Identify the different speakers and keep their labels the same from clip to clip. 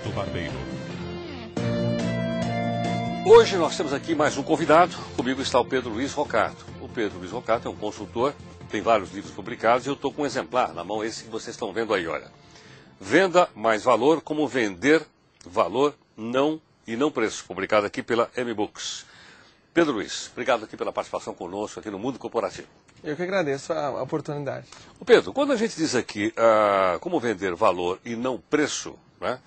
Speaker 1: Alberto Barbeiro.
Speaker 2: Hoje nós temos aqui mais um convidado. Comigo está o Pedro Luiz Rocato. O Pedro Luiz Rocato é um consultor, tem vários livros publicados e eu estou com um exemplar na mão, esse que vocês estão vendo aí, olha. Venda mais valor, como vender valor e não preço, publicado aqui pela M-Books. Pedro Luiz, obrigado aqui pela participação conosco aqui no Mundo Corporativo.
Speaker 3: Eu que agradeço a oportunidade.
Speaker 2: O Pedro, quando a gente diz aqui como vender valor e não preço, né,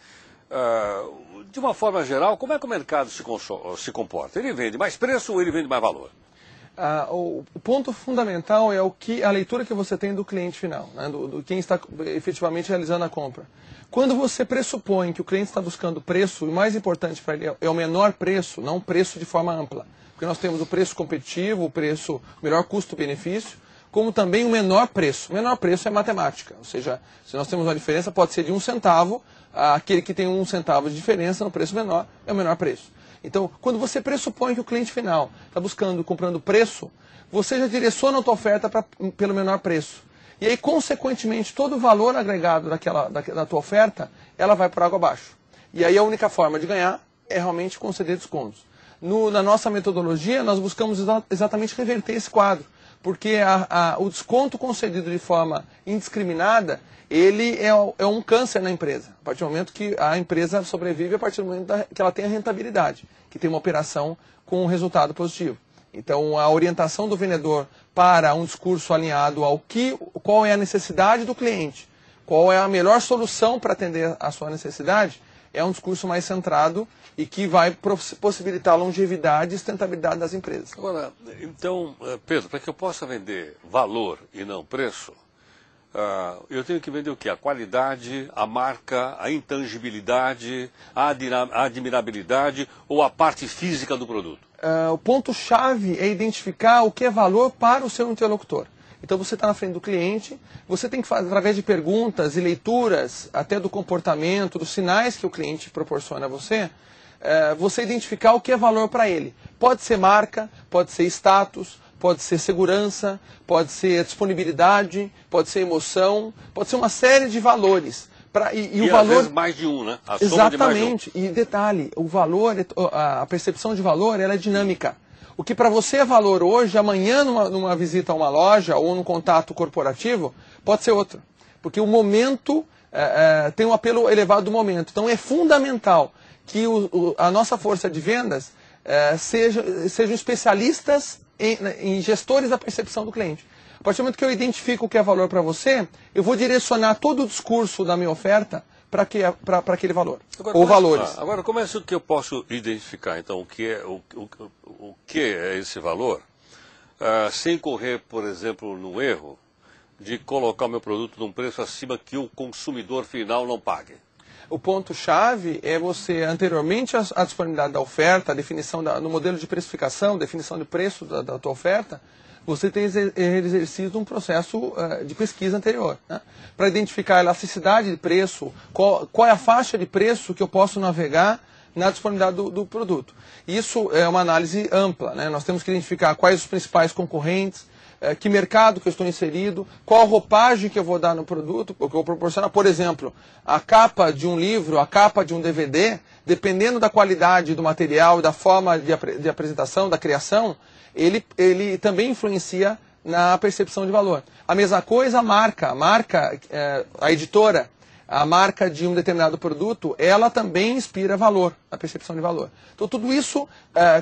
Speaker 2: de uma forma geral, como é que o mercado se comporta? Ele vende mais preço ou ele vende mais valor?
Speaker 3: O ponto fundamental é a leitura que você tem do cliente final, né, do quem está efetivamente realizando a compra. Quando você pressupõe que o cliente está buscando preço, o mais importante para ele é o menor preço, não preço de forma ampla. Porque nós temos o preço competitivo, o melhor custo-benefício, como também o menor preço. O menor preço é matemática, ou seja, se nós temos uma diferença, pode ser de 1 centavo, aquele que tem 1 centavo de diferença no preço menor é o menor preço. Então, quando você pressupõe que o cliente final está comprando preço, você já direciona a tua oferta pelo menor preço. E aí, consequentemente, todo o valor agregado da tua oferta, ela vai por água abaixo. E aí a única forma de ganhar é realmente conceder descontos. Na nossa metodologia, nós buscamos exatamente reverter esse quadro, porque o desconto concedido de forma indiscriminada, ele é um câncer na empresa. A partir do momento que a empresa sobrevive, a partir do momento que ela tem a rentabilidade, que tem uma operação com um resultado positivo. Então, a orientação do vendedor para um discurso alinhado qual é a necessidade do cliente, qual é a melhor solução para atender a sua necessidade, é um discurso mais centrado e que vai possibilitar a longevidade e sustentabilidade das empresas.
Speaker 2: Agora, então, Pedro, para que eu possa vender valor e não preço, eu tenho que vender o quê? A qualidade, a marca, a intangibilidade, a admirabilidade ou a parte física do produto?
Speaker 3: O ponto-chave é identificar o que é valor para o seu interlocutor. Então você está na frente do cliente, você tem que fazer, através de perguntas e leituras, até do comportamento, dos sinais que o cliente proporciona a você, você identificar o que é valor para ele. Pode ser marca, pode ser status, pode ser segurança, pode ser disponibilidade, pode ser emoção, pode ser uma série de valores.
Speaker 2: E o valor, às vezes mais de um, né? A soma de mais de um.
Speaker 3: Exatamente. E detalhe, o valor, a percepção de valor, ela é dinâmica. O que para você é valor hoje, amanhã numa visita a uma loja ou num contato corporativo, pode ser outro. Porque o momento tem um apelo elevado do momento. Então é fundamental que a nossa força de vendas sejam especialistas em gestores da percepção do cliente. A partir do momento que eu identifico o que é valor para você, eu vou direcionar todo o discurso da minha oferta para aquele valor,
Speaker 2: agora,
Speaker 3: ou valores.
Speaker 2: Agora, como é que eu posso identificar, então, o que é esse valor, sem correr, por exemplo, no erro de colocar o meu produto num preço acima que o consumidor final não pague?
Speaker 3: O ponto-chave é você, anteriormente à disponibilidade da oferta, a definição no modelo de precificação, definição de preço da tua oferta, você tem exercido um processo de pesquisa anterior, né? Para identificar a elasticidade de preço, qual é a faixa de preço que eu posso navegar na disponibilidade do produto. Isso é uma análise ampla, né? Nós temos que identificar quais os principais concorrentes, que mercado que eu estou inserido, qual a roupagem que eu vou dar no produto, o que eu vou proporcionar. Por exemplo, a capa de um livro, a capa de um DVD, dependendo da qualidade do material, da forma de apresentação, da criação, ele também influencia na percepção de valor. A mesma coisa a marca, a editora, a marca de um determinado produto, ela também inspira valor, a percepção de valor. Então tudo isso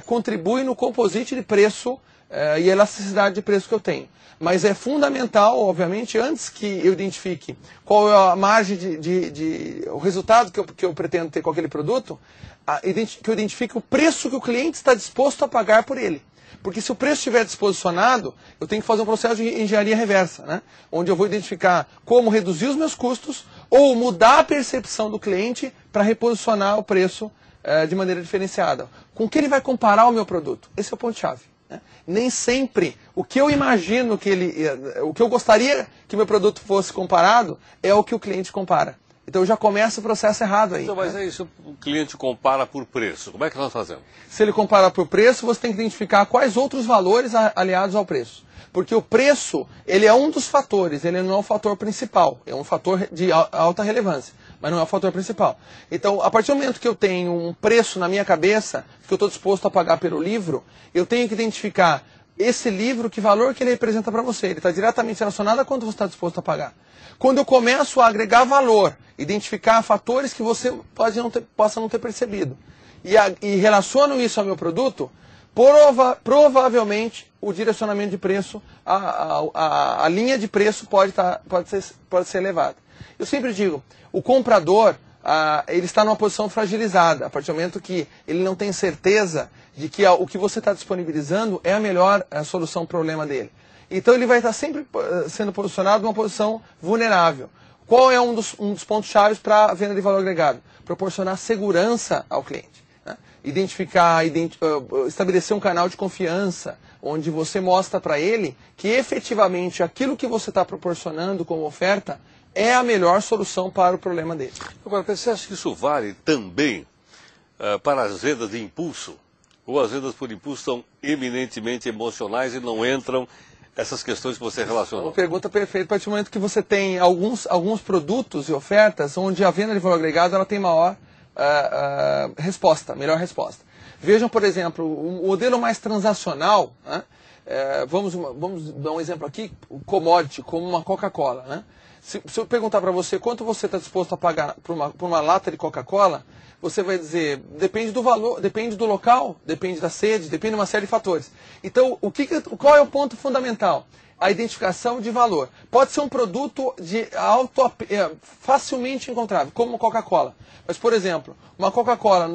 Speaker 3: contribui no composite de preço e elasticidade de preço que eu tenho. Mas é fundamental, obviamente, antes que eu identifique qual é a margem o resultado que eu pretendo ter com aquele produto, que eu identifique o preço que o cliente está disposto a pagar por ele. Porque se o preço estiver disposicionado, eu tenho que fazer um processo de engenharia reversa, né? Onde eu vou identificar como reduzir os meus custos ou mudar a percepção do cliente para reposicionar o preço de maneira diferenciada. Com que ele vai comparar o meu produto? Esse é o ponto-chave. Nem sempre o que eu imagino o que eu gostaria que meu produto fosse comparado é o que o cliente compara. Então já começa o processo errado aí.
Speaker 2: Então, mas é isso, o cliente compara por preço. Como é que nós fazemos?
Speaker 3: Se ele compara por preço, você tem que identificar quais outros valores aliados ao preço. Porque o preço, ele é um dos fatores, ele não é o fator principal, é um fator de alta relevância. mas não é o fator principal. Então, a partir do momento que eu tenho um preço na minha cabeça, que eu estou disposto a pagar pelo livro, eu tenho que identificar esse livro, que valor que ele representa para você. Ele está diretamente relacionado a quanto você está disposto a pagar. Quando eu começo a agregar valor, identificar fatores que você possa não ter percebido, e relaciono isso ao meu produto, provavelmente o direcionamento de preço, a linha de preço pode ser elevada. Eu sempre digo, o comprador, ele está numa posição fragilizada, a partir do momento que ele não tem certeza de que o que você está disponibilizando é a melhor solução para o problema dele. Então ele vai estar sempre sendo posicionado numa posição vulnerável. Qual é um dos pontos-chave para a venda de valor agregado? Proporcionar segurança ao cliente. Né? Estabelecer um canal de confiança, onde você mostra para ele que efetivamente aquilo que você está proporcionando como oferta é a melhor solução para o problema dele.
Speaker 2: Agora, você acha que isso vale também para as vendas de impulso? Ou as vendas por impulso são eminentemente emocionais e não entram essas questões que você relacionou?
Speaker 3: Uma pergunta perfeita. A partir do momento que você tem alguns produtos e ofertas onde a venda de valor agregado ela tem maior resposta, melhor resposta. Vejam, por exemplo, o modelo mais transacional, né? Vamos dar um exemplo aqui, o commodity, como uma Coca-Cola. Né? Se eu perguntar para você quanto você está disposto a pagar por uma lata de Coca-Cola, você vai dizer, depende do valor, depende do local, depende da sede, depende de uma série de fatores. Então, qual é o ponto fundamental? A identificação de valor. Pode ser um produto facilmente encontrável, como Coca-Cola. Mas, por exemplo, uma Coca-Cola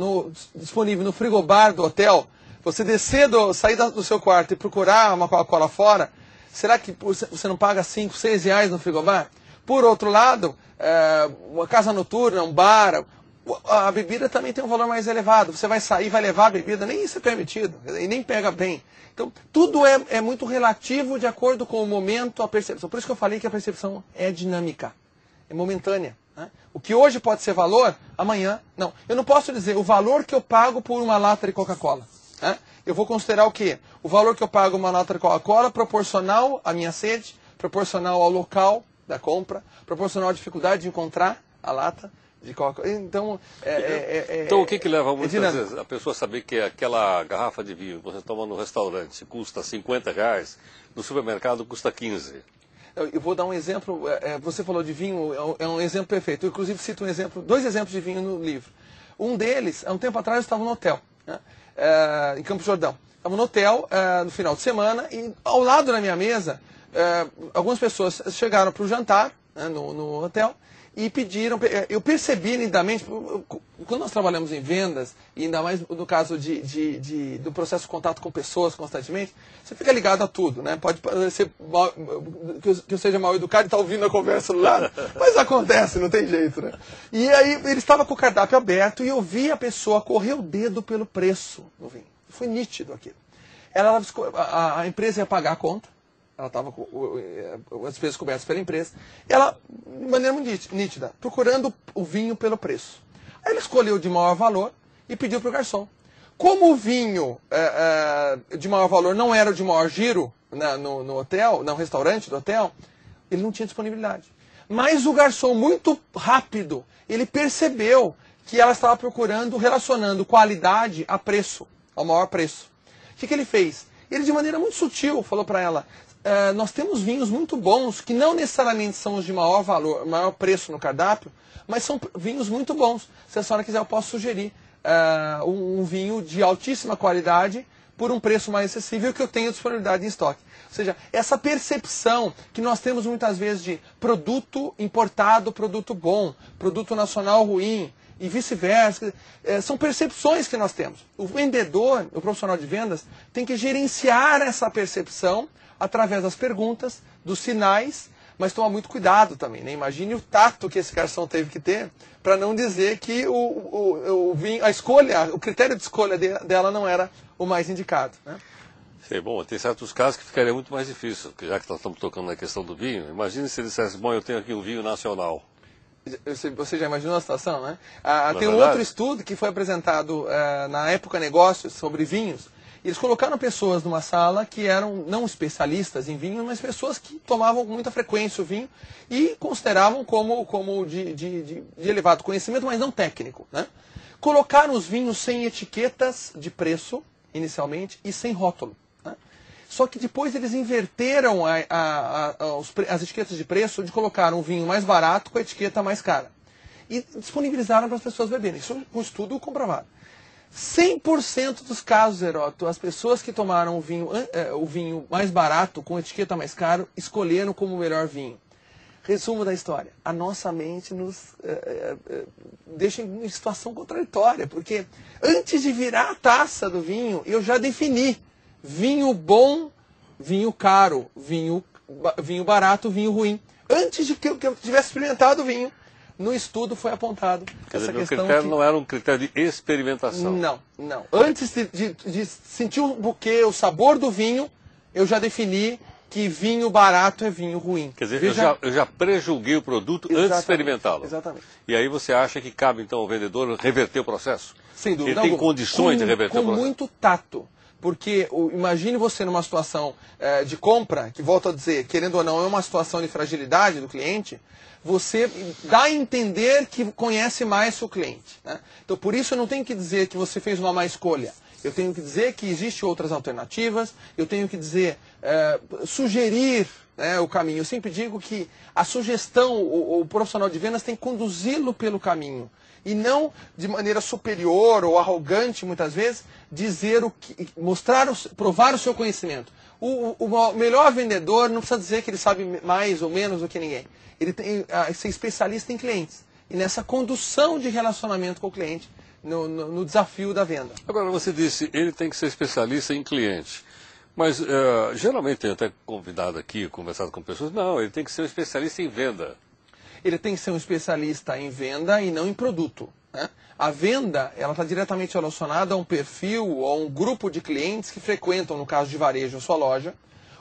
Speaker 3: disponível no frigobar do hotel, você sair do seu quarto e procurar uma Coca-Cola fora, será que você não paga 5, 6 reais no frigobar? Por outro lado, uma casa noturna, um bar, a bebida também tem um valor mais elevado. Você vai sair, vai levar a bebida, nem isso é permitido, e nem pega bem. Então, tudo é muito relativo de acordo com o momento, a percepção. Por isso que eu falei que a percepção é dinâmica, é momentânea. Né? O que hoje pode ser valor, amanhã não. Eu não posso dizer o valor que eu pago por uma lata de Coca-Cola. Né? Eu vou considerar o quê? O valor que eu pago por uma lata de Coca-Cola proporcional à minha sede, proporcional ao local da compra, proporcional à dificuldade de encontrar a lata de Coca-Cola. Então,
Speaker 2: então o que leva muitas vezes a pessoa saber que aquela garrafa de vinho que você toma no restaurante custa 50 reais, no supermercado custa 15?
Speaker 3: Eu vou dar um exemplo, você falou de vinho, é um exemplo perfeito. Eu inclusive cito dois exemplos de vinho no livro. Um deles, há um tempo atrás eu estava no hotel, né, em Campos do Jordão. Estava no hotel no final de semana e ao lado da minha mesa, algumas pessoas chegaram para o jantar, né, no hotel, e pediram, eu percebi nitidamente, quando nós trabalhamos em vendas, e ainda mais no caso do processo de contato com pessoas constantemente, você fica ligado a tudo, né? Pode ser que eu seja mal educado e estar ouvindo a conversa do lado, mas acontece, não tem jeito, né? E aí ele estava com o cardápio aberto e eu vi a pessoa correr o dedo pelo preço no vinho. Foi nítido aquilo. A empresa ia pagar a conta, ela estava com as despesas cobertas pela empresa, ela, de maneira muito nítida, procurando o vinho pelo preço. Aí ela escolheu de maior valor e pediu para o garçom. Como o vinho de maior valor não era o de maior giro no hotel, no restaurante do hotel, ele não tinha disponibilidade. Mas o garçom, muito rápido, ele percebeu que ela estava relacionando qualidade a preço, ao maior preço. O que ele fez? Ele, de maneira muito sutil, falou para ela, nós temos vinhos muito bons, que não necessariamente são os de maior valor, maior preço no cardápio, mas são vinhos muito bons. Se a senhora quiser, eu posso sugerir um vinho de altíssima qualidade por um preço mais acessível que eu tenho disponibilidade em estoque. Ou seja, essa percepção que nós temos muitas vezes de produto importado, produto bom, produto nacional ruim, e vice-versa, são percepções que nós temos. O vendedor, o profissional de vendas, tem que gerenciar essa percepção através das perguntas, dos sinais, mas tomar muito cuidado também. Né? Imagine o tato que esse garçom teve que ter para não dizer que o vinho, o critério de escolha dela não era o mais indicado. Né?
Speaker 2: Sim, bom, tem certos casos que ficaria muito mais difícil, já que nós estamos tocando na questão do vinho. Imagine se ele dissesse, bom, eu tenho aqui um vinho nacional.
Speaker 3: Você já imaginou a situação, né? Tem um outro estudo que foi apresentado na Época Negócios sobre vinhos, Eles colocaram pessoas numa sala que eram não especialistas em vinho, mas pessoas que tomavam com muita frequência o vinho e consideravam como de elevado conhecimento, mas não técnico, né? Colocaram os vinhos sem etiquetas de preço, inicialmente, e sem rótulo. Né? Só que depois eles inverteram as etiquetas de preço de colocar um vinho mais barato com a etiqueta mais cara. E disponibilizaram para as pessoas beberem. Isso é um estudo comprovado. 100% dos casos, Heródoto, as pessoas que tomaram o vinho mais barato com etiqueta mais caro escolheram como o melhor vinho. Resumo da história. A nossa mente nos deixa em situação contraditória, porque antes de virar a taça do vinho, eu já defini vinho bom, vinho caro, vinho barato, vinho ruim. Antes de que eu tivesse experimentado o vinho, no estudo foi apontado essa questão. O critério
Speaker 2: não era um critério de experimentação.
Speaker 3: Não, não. Antes de sentir o buquê, o sabor do vinho, eu já defini que vinho barato é vinho ruim.
Speaker 2: Quer dizer, eu já prejulguei o produto antes de experimentá-lo.
Speaker 3: Exatamente.
Speaker 2: E aí você acha que cabe, então, ao vendedor reverter o processo?
Speaker 3: Sem dúvida.
Speaker 2: Ele tem condições de reverter o processo?
Speaker 3: Com muito tato. Porque imagine você numa situação de compra, que volto a dizer, querendo ou não, é uma situação de fragilidade do cliente, você dá a entender que conhece mais o cliente. Né? Então, por isso eu não tenho que dizer que você fez uma má escolha. Eu tenho que dizer que existem outras alternativas, eu tenho que dizer, sugerir, né, o caminho. Eu sempre digo que a sugestão, o profissional de vendas tem que conduzi-lo pelo caminho. E não de maneira superior ou arrogante, muitas vezes, dizer provar o seu conhecimento. O melhor vendedor não precisa dizer que ele sabe mais ou menos do que ninguém. Ele tem que ser especialista em clientes. E nessa condução de relacionamento com o cliente, no desafio da venda.
Speaker 2: Agora, você disse, ele tem que ser especialista em cliente. Mas, geralmente, tenho até convidado aqui, conversado com pessoas, não, ele tem que ser um especialista em venda.
Speaker 3: Ele tem que ser um especialista em venda e não em produto. Né? A venda, ela está diretamente relacionada a um perfil ou a um grupo de clientes que frequentam, no caso de varejo, a sua loja,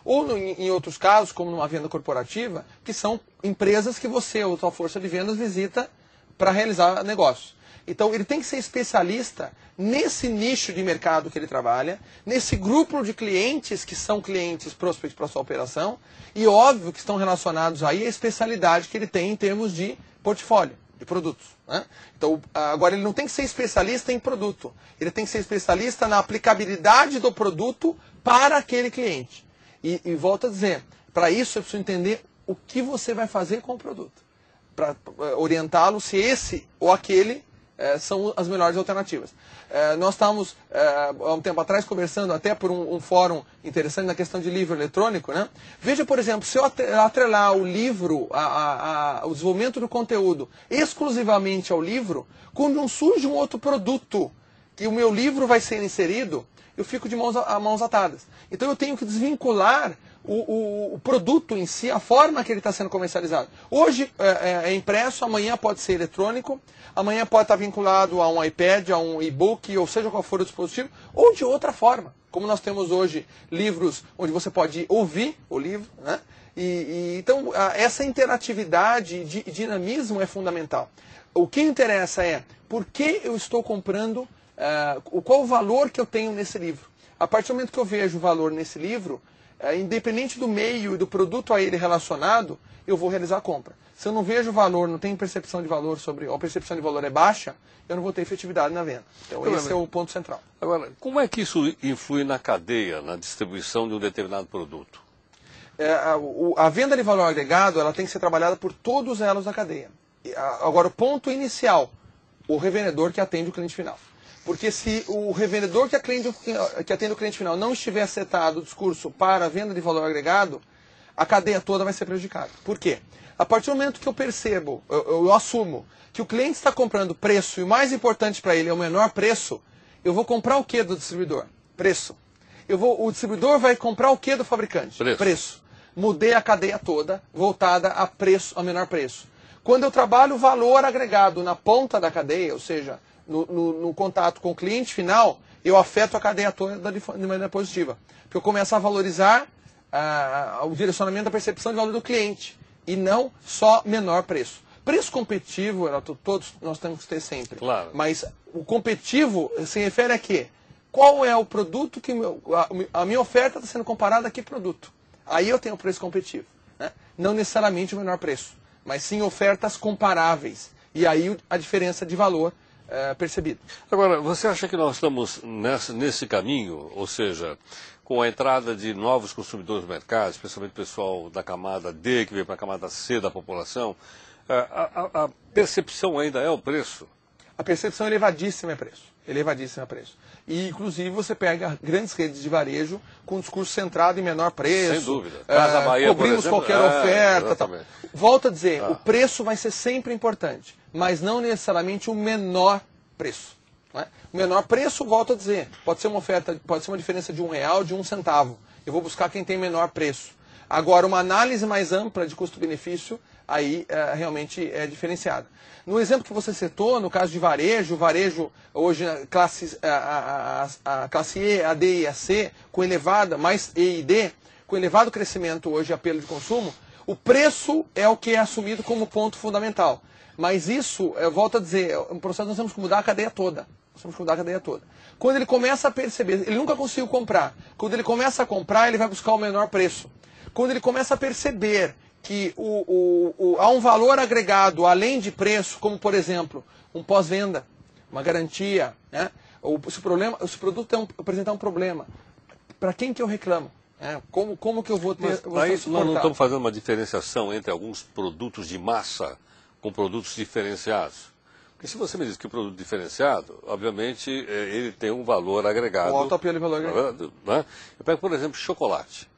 Speaker 3: ou em outros casos, como numa venda corporativa, que são empresas que você, ou sua força de vendas, visita para realizar negócios. Então, ele tem que ser especialista nesse nicho de mercado que ele trabalha, nesse grupo de clientes que são clientes prospects para a sua operação, e óbvio que estão relacionados aí à especialidade que ele tem em termos de portfólio, de produtos. Né? Então, agora ele não tem que ser especialista em produto, ele tem que ser especialista na aplicabilidade do produto para aquele cliente. E volto a dizer, para isso eu preciso entender o que você vai fazer com o produto, para orientá-lo se esse ou aquele são as melhores alternativas. Nós estávamos, há um tempo atrás, conversando até por um fórum interessante na questão de livro eletrônico. Né? Veja, por exemplo, se eu atrelar o livro, o desenvolvimento do conteúdo exclusivamente ao livro, quando não surge um outro produto que o meu livro vai ser inserido, eu fico de mãos atadas. Então eu tenho que desvincular o produto em si, a forma que ele está sendo comercializado. Hoje é impresso, amanhã pode ser eletrônico, amanhã pode estar vinculado a um iPad, a um e-book, ou seja qual for o dispositivo, ou de outra forma. Como nós temos hoje livros onde você pode ouvir o livro, né? Então, essa interatividade e dinamismo é fundamental. O que interessa é por que eu estou comprando, qual o valor que eu tenho nesse livro. A partir do momento que eu vejo o valor nesse livro, independente do meio e do produto a ele relacionado, eu vou realizar a compra. Se eu não vejo valor, não tenho percepção de valor ou a percepção de valor é baixa, eu não vou ter efetividade na venda. Então esse é o ponto central.
Speaker 2: Agora, como é que isso influi na cadeia, na distribuição de um determinado produto?
Speaker 3: A venda de valor agregado, ela tem que ser trabalhada por todos os elos da cadeia. Agora, o ponto inicial, o revendedor que atende o cliente final. Porque se o revendedor que atende o cliente final não estiver setado o discurso para a venda de valor agregado, a cadeia toda vai ser prejudicada. Por quê? A partir do momento que eu percebo, eu assumo que o cliente está comprando preço e o mais importante para ele é o menor preço, eu vou comprar o que do distribuidor? Preço. O distribuidor vai comprar o que do fabricante? Preço. Mudei a cadeia toda, voltada a preço, a menor preço. Quando eu trabalho o valor agregado na ponta da cadeia, ou seja, no contato com o cliente final, eu afeto a cadeia toda de maneira positiva. Porque eu começo a valorizar o direcionamento da percepção de valor do cliente, e não só menor preço. Preço competitivo, todos nós temos que ter sempre.
Speaker 2: Claro.
Speaker 3: Mas o competitivo se refere a quê? qual é o produto que a minha oferta está sendo comparada a que produto. Aí eu tenho o preço competitivo. Né? Não necessariamente o menor preço, mas sim ofertas comparáveis. E aí a diferença de valor percebida.
Speaker 2: Agora, você acha que nós estamos nesse caminho, ou seja, com a entrada de novos consumidores no mercado, especialmente o pessoal da camada D, que veio para a camada C da população, a percepção ainda é o preço?
Speaker 3: A percepção elevadíssima é preço. Elevadíssima é preço. E, inclusive, você pega grandes redes de varejo com um discurso centrado em menor preço.
Speaker 2: Sem dúvida. Casa Bahia,
Speaker 3: cobrimos
Speaker 2: por exemplo,
Speaker 3: qualquer oferta. Tal. Volto a dizer,
Speaker 2: Ah.
Speaker 3: o preço vai ser sempre importante, mas não necessariamente o menor preço. Não é? O menor preço, volto a dizer, pode ser uma oferta, pode ser uma diferença de R$1, de 1 centavo. Eu vou buscar quem tem menor preço. Agora, uma análise mais ampla de custo-benefício, aí realmente é diferenciada. No exemplo que você citou, no caso de varejo, o varejo hoje, a classe E, a D e a C, com elevada, mais E e D, com elevado crescimento hoje e apelo de consumo, o preço é o que é assumido como ponto fundamental. Mas isso, eu volto a dizer, é um processo que nós temos que mudar a cadeia toda. Nós temos que mudar a cadeia toda. Quando ele começa a perceber, ele nunca conseguiu comprar. Quando ele começa a comprar, ele vai buscar o menor preço. Quando ele começa a perceber que há um valor agregado além de preço, como por exemplo, um pós-venda, uma garantia, né? Se o produto apresentar um problema, para quem que eu reclamo? Como que eu vou ter...
Speaker 2: Mas nós não estamos fazendo uma diferenciação entre alguns produtos de massa com produtos diferenciados? Porque se você me diz que o produto diferenciado, obviamente, ele tem um valor agregado.
Speaker 3: Um alto apelo e valor agregado.
Speaker 2: Né? Eu pego, por exemplo, chocolate.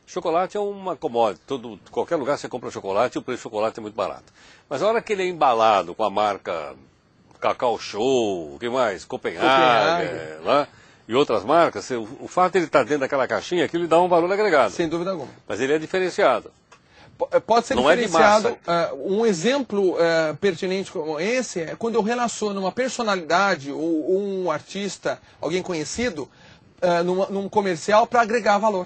Speaker 2: Chocolate é uma commodity. Qualquer lugar você compra chocolate e o preço do chocolate é muito barato. Mas a hora que ele é embalado com a marca Cacau Show, o que mais? Copenhague. Né? E outras marcas, o fato de ele estar dentro daquela caixinha, aquilo lhe dá um valor agregado.
Speaker 3: Sem dúvida alguma.
Speaker 2: Mas ele é diferenciado.
Speaker 3: Pode ser
Speaker 2: não
Speaker 3: diferenciado.
Speaker 2: É de massa.
Speaker 3: Um exemplo pertinente como esse é quando eu relaciono uma personalidade ou um artista, alguém conhecido, num comercial para agregar valor.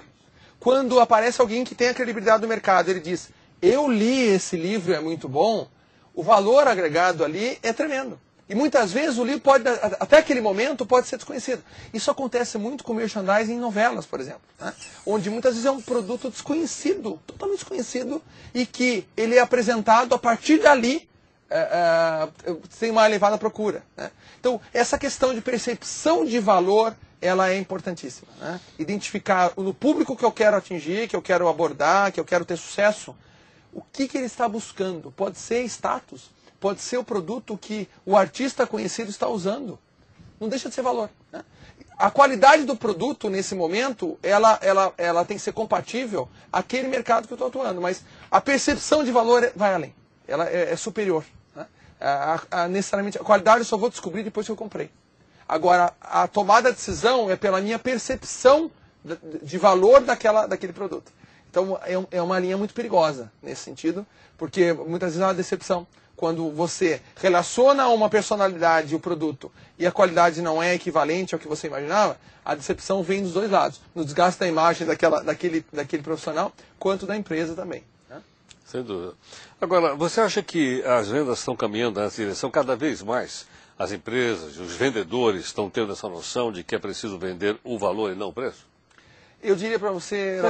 Speaker 3: Quando aparece alguém que tem a credibilidade do mercado, ele diz, eu li esse livro, é muito bom, o valor agregado ali é tremendo. E muitas vezes o livro pode, até aquele momento, pode ser desconhecido. Isso acontece muito com merchandising em novelas, por exemplo. Né? Onde muitas vezes é um produto desconhecido, totalmente desconhecido, e que ele é apresentado a partir dali, sem uma elevada procura. Né? Então, essa questão de percepção de valor, ela é importantíssima. Né? Identificar no público que eu quero atingir, que eu quero abordar, que eu quero ter sucesso, o que ele está buscando. Pode ser status, pode ser o produto que o artista conhecido está usando. Não deixa de ser valor. Né? A qualidade do produto, nesse momento, ela tem que ser compatível àquele mercado que eu estou atuando. Mas a percepção de valor vai além. Ela é superior. Né? Necessariamente, a qualidade eu só vou descobrir depois que eu comprei. Agora, a tomada de decisão é pela minha percepção de valor daquele produto. Então, é uma linha muito perigosa nesse sentido, porque muitas vezes é uma decepção. Quando você relaciona uma personalidade e o produto e a qualidade não é equivalente ao que você imaginava, a decepção vem dos dois lados. No desgaste da imagem daquele profissional, quanto da empresa também. Né?
Speaker 2: Sem dúvida. Agora, você acha que as vendas estão caminhando nessa direção cada vez mais? As empresas, os vendedores estão tendo essa noção de que é preciso vender o valor e não o preço?
Speaker 3: Eu diria para você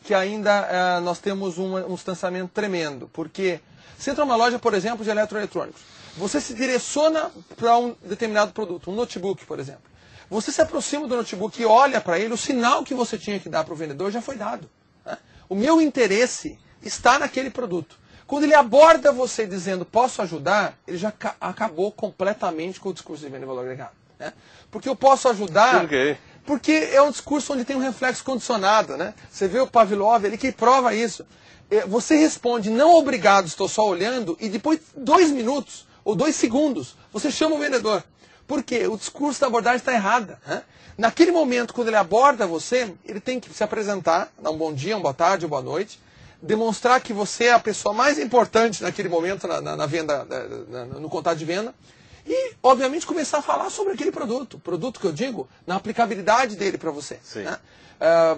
Speaker 2: que
Speaker 3: ainda nós temos um distanciamento tremendo, porque você entra numa loja, por exemplo, de eletroeletrônicos, você se direciona para um determinado produto, um notebook, por exemplo. Você se aproxima do notebook e olha para ele, o sinal que você tinha que dar para o vendedor já foi dado. Né? O meu interesse está naquele produto. Quando ele aborda você dizendo, posso ajudar, ele já acabou completamente com o discurso de venda e valor agregado. Né? Porque eu posso ajudar...
Speaker 2: Por quê?
Speaker 3: Porque é um discurso onde tem um reflexo condicionado. Né? Você vê o Pavlov, ele que prova isso. Você responde, não obrigado, estou só olhando, e depois de 2 minutos ou 2 segundos, você chama o vendedor. Por quê? O discurso da abordagem está errada. Né? Naquele momento, quando ele aborda você, ele tem que se apresentar, dar um bom dia, uma boa tarde, uma boa noite, demonstrar que você é a pessoa mais importante naquele momento na venda, no contato de venda, e, obviamente, começar a falar sobre aquele produto. Produto que eu digo, na aplicabilidade dele para você. Né?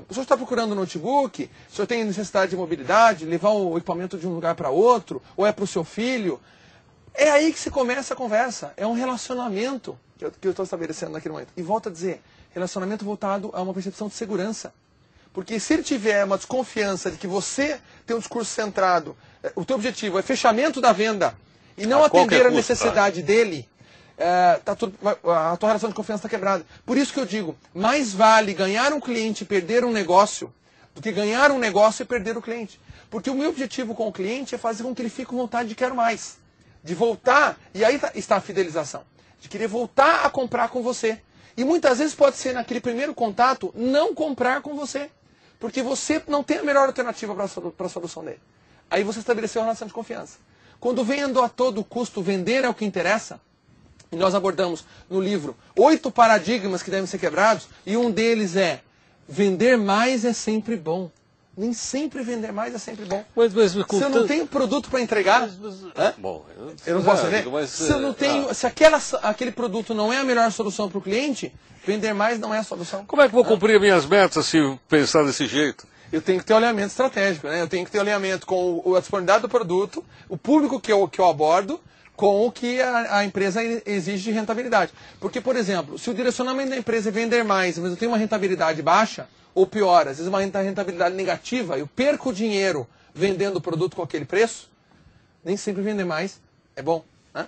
Speaker 3: O senhor está procurando um notebook, o senhor tem necessidade de mobilidade, levar o equipamento de um lugar para outro, ou é para o seu filho. É aí que se começa a conversa. É um relacionamento. que eu estou estabelecendo naquele momento. E volto a dizer, relacionamento voltado a uma percepção de segurança. Porque se ele tiver uma desconfiança de que você tem um discurso centrado, o teu objetivo é fechamento da venda e não atender a necessidade dele, a tua relação de confiança está quebrada. Por isso que eu digo, mais vale ganhar um cliente e perder um negócio do que ganhar um negócio e perder o cliente. Porque o meu objetivo com o cliente é fazer com que ele fique com vontade de quero mais. De voltar, e aí está a fidelização. De querer voltar a comprar com você. E muitas vezes pode ser naquele primeiro contato não comprar com você. Porque você não tem a melhor alternativa para a solução dele. Aí você estabeleceu uma relação de confiança. Quando vendo a todo custo vender é o que interessa, e nós abordamos no livro 8 paradigmas que devem ser quebrados, e um deles é vender mais é sempre bom. Nem sempre vender mais é sempre bom.
Speaker 2: Mas,
Speaker 3: se eu não tenho produto para entregar,
Speaker 2: bom,
Speaker 3: eu não posso ver. Se eu não tenho, se aquele produto não é a melhor solução para o cliente, vender mais não é a solução.
Speaker 2: Como é que vou cumprir minhas metas se pensar desse jeito?
Speaker 3: Eu tenho que ter alinhamento estratégico, né? Eu tenho que ter alinhamento com a disponibilidade do produto, o público que eu abordo, com o que a empresa exige de rentabilidade. Porque, por exemplo, se o direcionamento da empresa é vender mais, mas eu tenho uma rentabilidade baixa, ou pior, às vezes uma rentabilidade negativa, eu perco dinheiro vendendo o produto com aquele preço, nem sempre vender mais é bom. Né?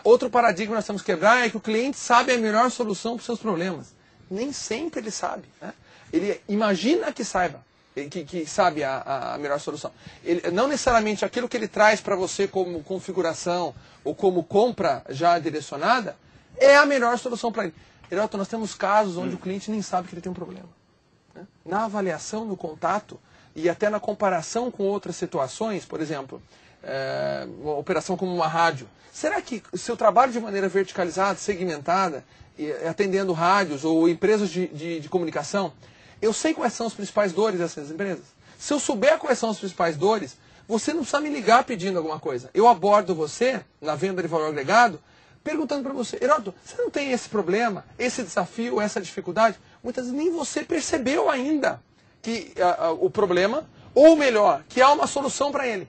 Speaker 3: Outro paradigma que nós temos que quebrar é que o cliente sabe a melhor solução para os seus problemas. Nem sempre ele sabe. Né? Ele imagina que saiba. Que sabe a melhor solução. Não necessariamente aquilo que ele traz para você como configuração ou como compra já direcionada é a melhor solução para ele. Heroto, nós temos casos onde o cliente nem sabe que ele tem um problema. Né? Na avaliação, no contato e até na comparação com outras situações, por exemplo, uma operação como uma rádio. Será que se eu trabalho de maneira verticalizada, segmentada, atendendo rádios ou empresas de comunicação, eu sei quais são as principais dores dessas empresas? Se eu souber quais são as principais dores, você não precisa me ligar pedindo alguma coisa. Eu abordo você, na venda de valor agregado, perguntando para você, Heroto, você não tem esse problema, esse desafio, essa dificuldade? Muitas vezes nem você percebeu ainda que o problema, ou melhor, que há uma solução para ele.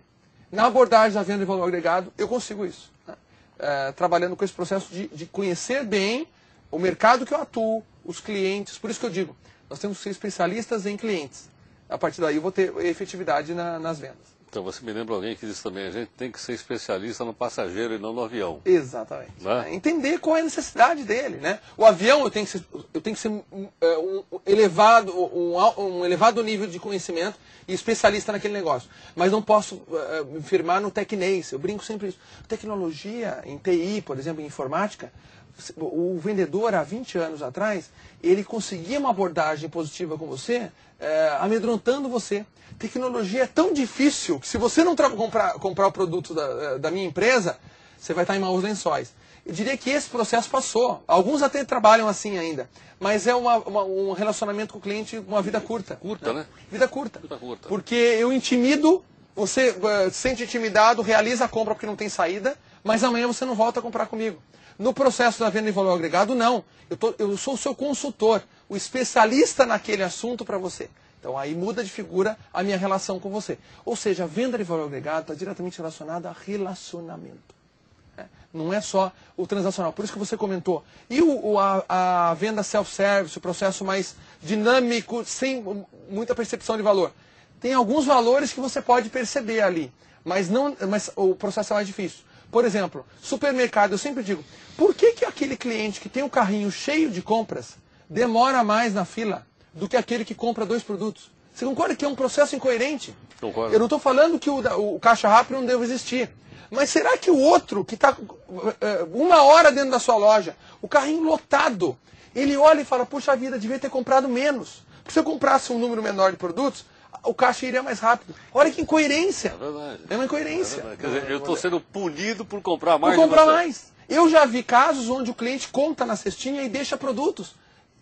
Speaker 3: Na abordagem da venda de valor agregado, eu consigo isso. Né? Trabalhando com esse processo de conhecer bem o mercado que eu atuo, os clientes, por isso que eu digo, nós temos que ser especialistas em clientes. A partir daí eu vou ter efetividade nas vendas.
Speaker 2: Então você me lembra alguém que disse também, a gente tem que ser especialista no passageiro e não no avião.
Speaker 3: Exatamente.
Speaker 2: Né?
Speaker 3: Entender qual é a necessidade dele. Né? O avião eu tenho que ser um elevado nível de conhecimento e especialista naquele negócio. Mas não posso me firmar no tecnês. Eu brinco sempre isso. Tecnologia, em TI, por exemplo, em informática, o vendedor, há 20 anos atrás, ele conseguia uma abordagem positiva com você, amedrontando você. Tecnologia é tão difícil que se você não comprar o produto da minha empresa, você vai estar em maus lençóis. Eu diria que esse processo passou. Alguns até trabalham assim ainda. Mas é um relacionamento com o cliente uma vida curta.
Speaker 2: Curta, né?
Speaker 3: Vida curta.
Speaker 2: Vida curta.
Speaker 3: Porque eu intimido, você se sente intimidado, realiza a compra porque não tem saída, mas amanhã você não volta a comprar comigo. No processo da venda de valor agregado, não. Eu sou o seu consultor, o especialista naquele assunto para você. Então aí muda de figura a minha relação com você. Ou seja, a venda de valor agregado está diretamente relacionada a relacionamento. Não é só o transacional. Por isso que você comentou. E a venda self-service, o processo mais dinâmico, sem muita percepção de valor. Tem alguns valores que você pode perceber ali, mas o processo é mais difícil. Por exemplo, supermercado, eu sempre digo, por que aquele cliente que tem o carrinho cheio de compras demora mais na fila do que aquele que compra 2 produtos? Você concorda que é um processo incoerente?
Speaker 2: Concordo.
Speaker 3: Eu não estou falando que o caixa rápido não deve existir. Mas será que o outro, que está 1 hora dentro da sua loja, o carrinho lotado, ele olha e fala, puxa vida, devia ter comprado menos. Porque se eu comprasse um número menor de produtos, o caixa iria mais rápido. Olha que incoerência.
Speaker 2: É verdade.
Speaker 3: É uma incoerência.
Speaker 2: É Quer dizer, eu estou sendo punido por comprar mais.
Speaker 3: Por comprar mais. Eu já vi casos onde o cliente conta na cestinha e deixa produtos.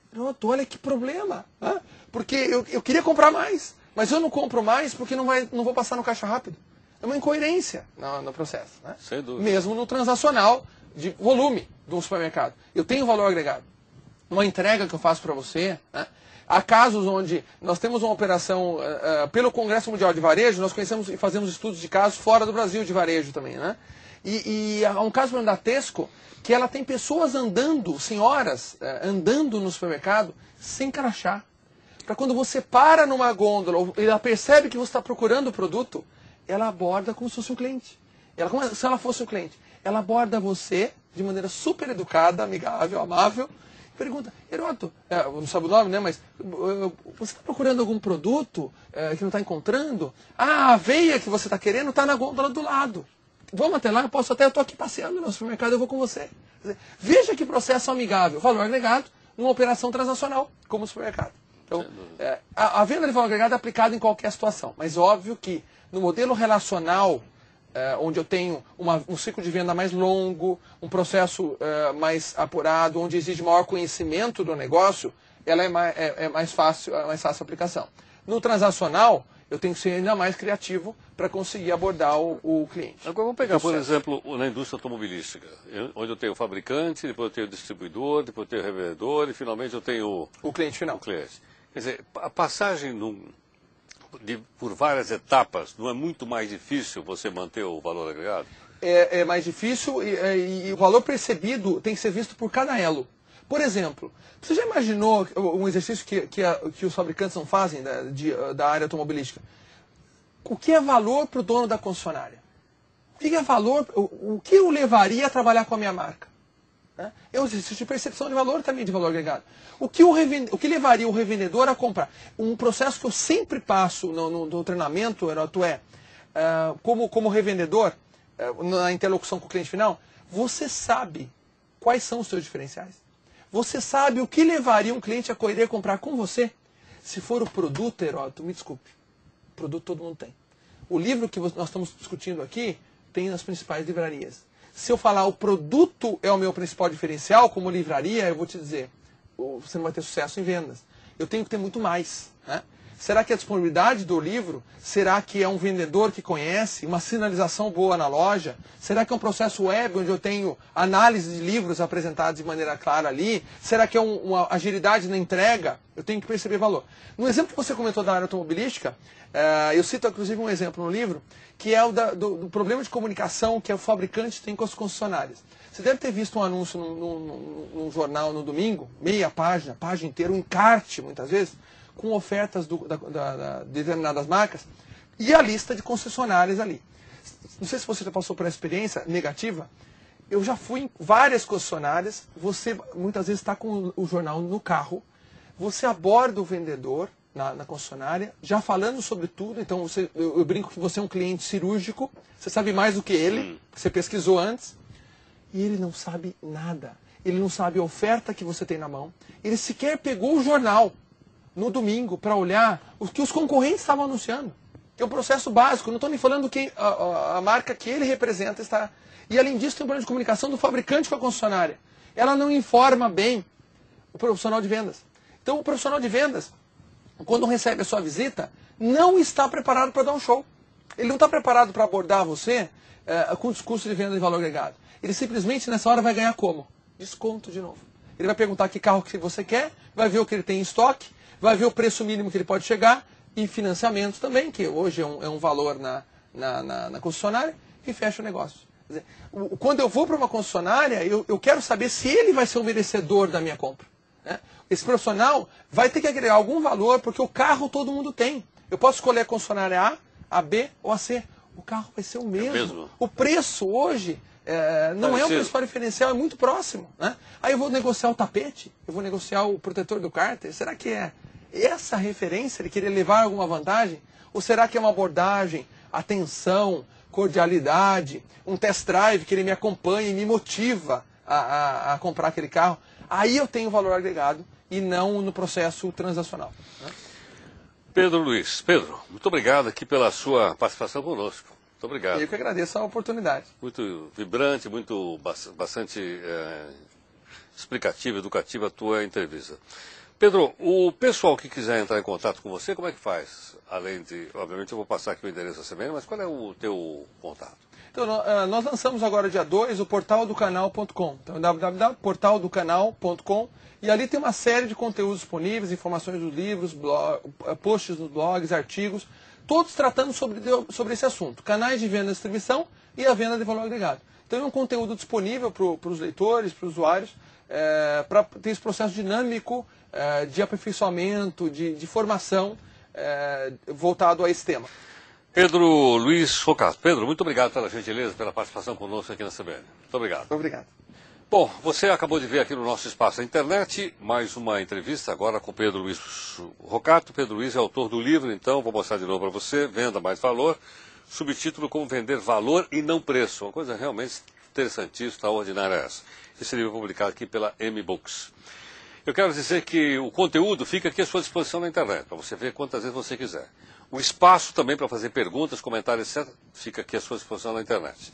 Speaker 3: Pronto, olha que problema. Né? Porque eu queria comprar mais, mas eu não compro mais porque não vou passar no caixa rápido. É uma incoerência no processo. Né?
Speaker 2: Sem dúvida.
Speaker 3: Mesmo no transacional de volume de um supermercado. Eu tenho valor agregado. Uma entrega que eu faço para você. Né? Há casos onde nós temos uma operação, pelo Congresso Mundial de Varejo, nós conhecemos e fazemos estudos de casos fora do Brasil de varejo também. Né? E há um caso da Tesco, que ela tem pessoas andando, senhoras, andando no supermercado, sem crachá. Para quando você para numa gôndola, ela percebe que você está procurando o produto, ela aborda como se fosse um cliente. Como se ela fosse um cliente. Ela aborda você de maneira super educada, amigável, amável, pergunta, Heródoto, não sabe o nome, né, mas você está procurando algum produto que não está encontrando? A aveia que você está querendo está na gôndola do lado. Vamos até lá, eu estou aqui passeando no supermercado, eu vou com você. Quer dizer, veja que processo amigável, valor agregado, numa operação transacional, como o supermercado. Então, a venda de valor agregado é aplicada em qualquer situação, mas óbvio que no modelo relacional, onde eu tenho um ciclo de venda mais longo, um processo mais apurado, onde exige maior conhecimento do negócio, ela é mais fácil a aplicação. No transacional, eu tenho que ser ainda mais criativo para conseguir abordar o cliente.
Speaker 2: Agora vamos pegar, por exemplo, na indústria automobilística, onde eu tenho o fabricante, depois eu tenho o distribuidor, depois eu tenho o revendedor e finalmente eu tenho
Speaker 3: o cliente final.
Speaker 2: Quer dizer, a passagem por várias etapas, não é muito mais difícil você manter o valor agregado?
Speaker 3: É mais difícil e o valor percebido tem que ser visto por cada elo. Por exemplo, você já imaginou um exercício que os fabricantes não fazem da área automobilística? O que é valor para o dono da concessionária? O que é valor? O que eu levaria a trabalhar com a minha marca? É um exercício de percepção de valor também, de valor agregado. O que levaria o revendedor a comprar? Um processo que eu sempre passo no treinamento, Heródoto, como revendedor, na interlocução com o cliente final, você sabe quais são os seus diferenciais. Você sabe o que levaria um cliente a querer comprar com você. Se for o produto, Heródoto, me desculpe, o produto todo mundo tem. O livro que nós estamos discutindo aqui tem nas principais livrarias. Se eu falar o produto é o meu principal diferencial, como livraria, eu vou te dizer, você não vai ter sucesso em vendas. Eu tenho que ter muito mais. Né? Será que a disponibilidade do livro? Será que é um vendedor que conhece? Uma sinalização boa na loja? Será que é um processo web onde eu tenho análise de livros apresentados de maneira clara ali? Será que é uma agilidade na entrega? Eu tenho que perceber valor. No exemplo que você comentou da área automobilística, eu cito inclusive um exemplo no livro, que é o do problema de comunicação que o fabricante tem com as concessionárias. Você deve ter visto um anúncio num jornal no domingo, meia página, página inteira, um encarte muitas vezes, com ofertas de determinadas marcas e a lista de concessionárias ali. Não sei se você já passou por uma experiência negativa. Eu já fui em várias concessionárias, você muitas vezes está com o jornal no carro, você aborda o vendedor na concessionária, já falando sobre tudo, então eu brinco que você é um cliente cirúrgico, você sabe mais do que ele, você pesquisou antes, e ele não sabe nada. Ele não sabe a oferta que você tem na mão, ele sequer pegou o jornal no domingo para olhar o que os concorrentes estavam anunciando. Que é um processo básico, não estou nem falando que a marca que ele representa está... E além disso tem um problema de comunicação do fabricante com a concessionária. Ela não informa bem o profissional de vendas. Então o profissional de vendas, quando recebe a sua visita, não está preparado para dar um show. Ele não está preparado para abordar você com o discurso de venda de valor agregado. Ele simplesmente nessa hora vai ganhar como? Desconto de novo. Ele vai perguntar que carro que você quer, vai ver o que ele tem em estoque, vai ver o preço mínimo que ele pode chegar e financiamento também, que hoje é um valor na concessionária, e fecha o negócio. Quer dizer, quando eu vou para uma concessionária, eu quero saber se ele vai ser o merecedor da minha compra. Né? Esse profissional vai ter que agregar algum valor, porque o carro todo mundo tem. Eu posso escolher a concessionária A, a B ou a C. O carro vai ser o mesmo. O preço hoje não é o principal diferencial, é muito próximo. Né? Aí eu vou negociar o tapete, eu vou negociar o protetor do cárter. Será que é essa referência de querer levar alguma vantagem? Ou será que é uma abordagem, atenção, cordialidade, um test drive que ele me acompanha e me motiva a comprar aquele carro? Aí eu tenho valor agregado e não no processo transacional. Né?
Speaker 2: Pedro Luiz, muito obrigado aqui pela sua participação conosco. Muito obrigado.
Speaker 3: Eu que agradeço a oportunidade.
Speaker 2: Muito vibrante, bastante explicativa, educativa a tua entrevista. Pedro, o pessoal que quiser entrar em contato com você, como é que faz? Além de, obviamente eu vou passar aqui o endereço da semana, mas qual é o teu contato?
Speaker 3: Então, nós lançamos agora dia 2 o portaldocanal.com. Então, www.portaldocanal.com, e ali tem uma série de conteúdos disponíveis, informações dos livros, posts nos blogs, artigos, todos tratando sobre esse assunto. Canais de venda e distribuição, e a venda de valor agregado. Então é um conteúdo disponível para os leitores, para os usuários, para ter esse processo dinâmico de aperfeiçoamento, de formação voltado a esse tema.
Speaker 2: Pedro Luiz Rocato. Pedro, muito obrigado pela gentileza, pela participação conosco aqui na CBN. Muito obrigado.
Speaker 3: Obrigado.
Speaker 2: Bom, você acabou de ver aqui no nosso espaço na internet mais uma entrevista agora com Pedro Luiz Rocato. Pedro Luiz é autor do livro, então, vou mostrar de novo para você, Venda Mais Valor, subtítulo Como Vender Valor e Não Preço. Uma coisa realmente interessantíssima, extraordinária essa. Esse livro é publicado aqui pela M-Books. Eu quero dizer que o conteúdo fica aqui à sua disposição na internet, para você ver quantas vezes você quiser. O espaço também para fazer perguntas, comentários, etc., fica aqui à sua disposição na internet.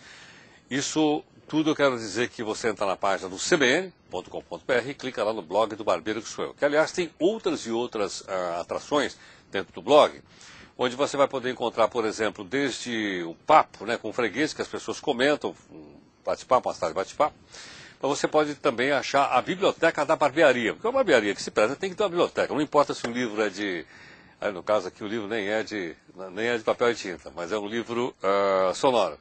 Speaker 2: Isso tudo eu quero dizer que você entra na página do cbn.com.br e clica lá no blog do Barbeiro que sou eu. Que, aliás, tem outras e outras atrações dentro do blog, onde você vai poder encontrar, por exemplo, desde o papo com freguês, que as pessoas comentam, bate-papo, umas tardes de bate-papo. Mas você pode também achar a biblioteca da barbearia, porque é uma barbearia que se preza tem que ter uma biblioteca. Não importa se um livro é de... no caso aqui o livro nem é de papel e tinta, mas é um livro sonoro.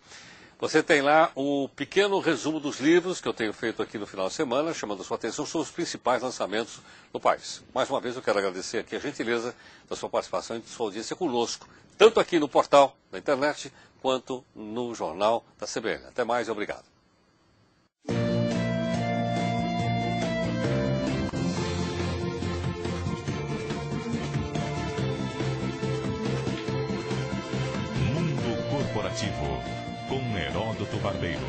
Speaker 2: Você tem lá um pequeno resumo dos livros que eu tenho feito aqui no final de semana, chamando a sua atenção sobre os principais lançamentos do país. Mais uma vez eu quero agradecer aqui a gentileza da sua participação e de sua audiência conosco, tanto aqui no portal da internet, quanto no jornal da CBN. Até mais e obrigado.
Speaker 1: Mundo Corporativo, com Heródoto Barbeiro.